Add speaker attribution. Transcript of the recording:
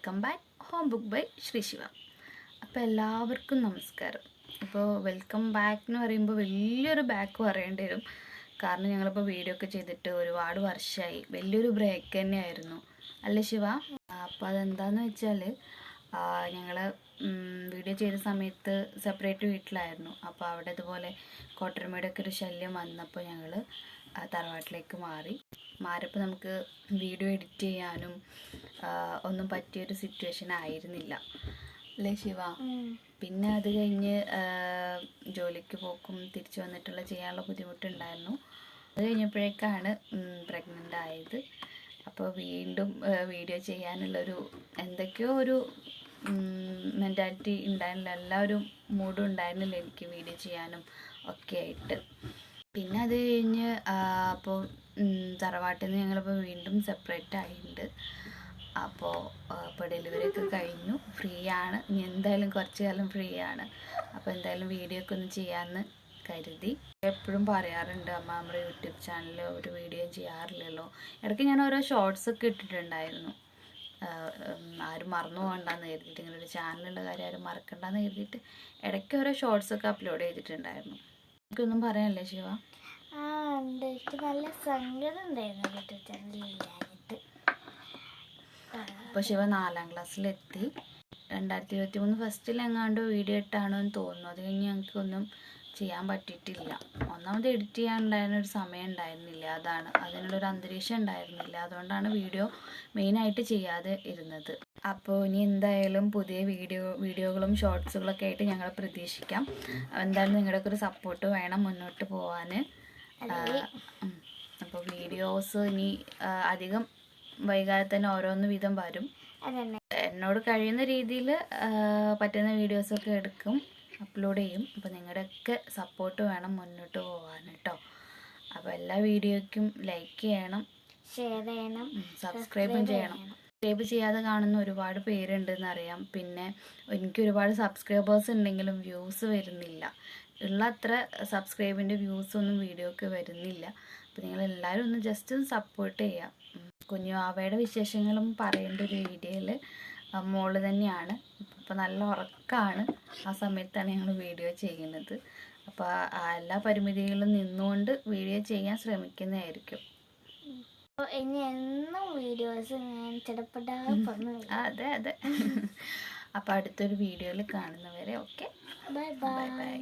Speaker 1: Welcome back home book by Sree Siva. അപ്പോൾ എല്ലാവർക്കും നമസ്കാരം. അപ്പോൾ വെൽക്കം ബാക്ക് എന്ന് പറയുമ്പോൾ വലിയൊരു ബാക്ക് പറയേണ്ടി വരും. കാരണം ഞങ്ങളിപ്പോൾ വീഡിയോ ഒക്കെ ചെയ്തിട്ട് ഒരുപാട് വർഷമായി, വലിയൊരു ബ്രേക്ക് തന്നെയായിരുന്നു അല്ലേ ശിവ? അപ്പോൾ അതെന്താണെന്ന് വെച്ചാൽ ഞങ്ങൾ വീഡിയോ ചെയ്ത സമയത്ത് സെപ്പറേറ്റ് വീട്ടിലായിരുന്നു. അപ്പോൾ അവിടെ ഇതുപോലെ കോട്ടരമയുടെ ഒക്കെ ഒരു ശല്യം വന്നപ്പോൾ ഞങ്ങൾ തറവാട്ടിലേക്ക് മാറിയപ്പോൾ നമുക്ക് വീഡിയോ എഡിറ്റ് ചെയ്യാനും ഒന്നും പറ്റിയൊരു സിറ്റുവേഷൻ ആയിരുന്നില്ല അല്ലേ ശിവ? പിന്നെ അത് കഴിഞ്ഞ് ജോലിക്ക് പോക്കും തിരിച്ചു വന്നിട്ടുള്ള ചെയ്യാനുള്ള ബുദ്ധിമുട്ടുണ്ടായിരുന്നു. അത് കഴിഞ്ഞപ്പോഴേക്കാണ് പ്രഗ്നൻ്റ് ആയത്. അപ്പോൾ വീണ്ടും വീഡിയോ ചെയ്യാനുള്ളൊരു എന്തൊക്കെയോ ഒരു മെൻറ്റാലിറ്റി ഉണ്ടായിരുന്നില്ല, എല്ലാവരും മൂഡും ഉണ്ടായിരുന്നില്ല എനിക്ക് വീഡിയോ ചെയ്യാനും ഒക്കെ ആയിട്ട്. പിന്നെ അത് കഴിഞ്ഞ് അപ്പോൾ തറവാട്ടിൽ നിന്ന് ഞങ്ങളിപ്പോൾ വീണ്ടും സെപ്പറേറ്റ് ആയിട്ടുണ്ട്. അപ്പോൾ ഡെലിവറി ഒക്കെ കഴിഞ്ഞു, ഫ്രീ ആണ്. ഇനി എന്തായാലും കുറച്ച് കാലം ഫ്രീ ആണ്. അപ്പോൾ എന്തായാലും വീഡിയോ ഒക്കെ ഒന്ന് ചെയ്യാമെന്ന് കരുതി. എപ്പോഴും പറയാറുണ്ട്, അമ്മ നമ്മുടെ യൂട്യൂബ് ചാനലിൽ ഒരു വീഡിയോ ചെയ്യാറില്ലല്ലോ. ഇടയ്ക്ക് ഞാൻ ഓരോ ഷോർട്സ് ഒക്കെ ഇട്ടിട്ടുണ്ടായിരുന്നു. ആരും മറന്നു പോകണ്ടെന്ന് കരുതിയിട്ട്, ഇങ്ങനെ ഒരു ചാനലുള്ള കാര്യം ആരും മറക്കണ്ടെന്ന് കരുതിയിട്ട് ഇടയ്ക്ക് ഓരോ ഷോർട്സ് ഒക്കെ അപ്ലോഡ് ചെയ്തിട്ടുണ്ടായിരുന്നു. എനിക്കൊന്നും പറയാനല്ലേ ശിവ?
Speaker 2: നല്ല സങ്കടം ഉണ്ടായിരുന്നു യൂട്യൂബ് ചാനലില്ലാഞ്ഞിട്ട്.
Speaker 1: അപ്പോൾ ശിവ 4ാം ക്ലാസ്സിലെത്തി. 2023 ഫസ്റ്റിൽ എങ്ങാണ്ട് വീഡിയോ ഇട്ടാണോ എന്ന് തോന്നുന്നു. അത് കഴിഞ്ഞ് ഞങ്ങൾക്കൊന്നും ചെയ്യാൻ പറ്റിയിട്ടില്ല. ഒന്നാമത് എഡിറ്റ് ചെയ്യാനുണ്ടായിരുന്നൊരു സമയം ഉണ്ടായിരുന്നില്ല, അതിനുള്ളൊരു അന്തരീക്ഷം ഉണ്ടായിരുന്നില്ല. അതുകൊണ്ടാണ് വീഡിയോ മെയിനായിട്ട് ചെയ്യാതെ ഇരുന്നത്. അപ്പോൾ ഇനി എന്തായാലും പുതിയ വീഡിയോകളും ഷോർട്സുകളൊക്കെ ആയിട്ട് ഞങ്ങൾ പ്രതീക്ഷിക്കാം. എന്തായാലും നിങ്ങളുടെയൊക്കെ ഒരു സപ്പോർട്ട് വേണം മുന്നോട്ട് പോകാൻ. അപ്പോൾ വീഡിയോസ് ഇനി അധികം വൈകാതെ തന്നെ ഓരോന്ന് വീതം വരും. എന്നോട് കഴിയുന്ന രീതിയിൽ പറ്റുന്ന വീഡിയോസൊക്കെ എടുക്കും, അപ്ലോഡ് ചെയ്യും. അപ്പോൾ നിങ്ങളുടെയൊക്കെ സപ്പോർട്ട് വേണം മുന്നോട്ട് പോകാൻ കേട്ടോ. അപ്പോൾ എല്ലാ വീഡിയോയ്ക്കും ലൈക്ക് ചെയ്യണം,
Speaker 2: ഷെയർ ചെയ്യണം,
Speaker 1: സബ്സ്ക്രൈബും ചെയ്യണം. സബ്സ്ക്രൈബ് ചെയ്യാതെ കാണുന്ന ഒരുപാട് പേരുണ്ടെന്ന് അറിയാം. പിന്നെ എനിക്ക് ഒരുപാട് സബ്സ്ക്രൈബേഴ്സ് ഉണ്ടെങ്കിലും വ്യൂസ് വരുന്നില്ല. ഉള്ള അത്ര സബ്സ്ക്രൈബിൻ്റെ വ്യൂസൊന്നും വീഡിയോക്ക് വരുന്നില്ല. അപ്പോൾ നിങ്ങളെല്ലാവരും ഒന്ന് ജസ്റ്റ് ഒന്ന് സപ്പോർട്ട് ചെയ്യാം. കുഞ്ഞു ആവയുടെ വിശേഷങ്ങളും പറയേണ്ട ഒരു വീഡിയോയിൽ മോള് തന്നെയാണ്. ഇപ്പോൾ നല്ല ഉറക്കമാണ്. ആ സമയത്താണ് ഞങ്ങൾ വീഡിയോ ചെയ്യുന്നത്. അപ്പോൾ എല്ലാ പരിമിതികളും നിന്നുകൊണ്ട് വീഡിയോ ചെയ്യാൻ ശ്രമിക്കുന്നതായിരിക്കും.
Speaker 2: ഇനി എന്നും വീഡിയോസ്
Speaker 1: അതെ. അപ്പോൾ അടുത്തൊരു വീഡിയോയിൽ കാണുന്നവരെ ഓക്കെ,
Speaker 2: ബൈ.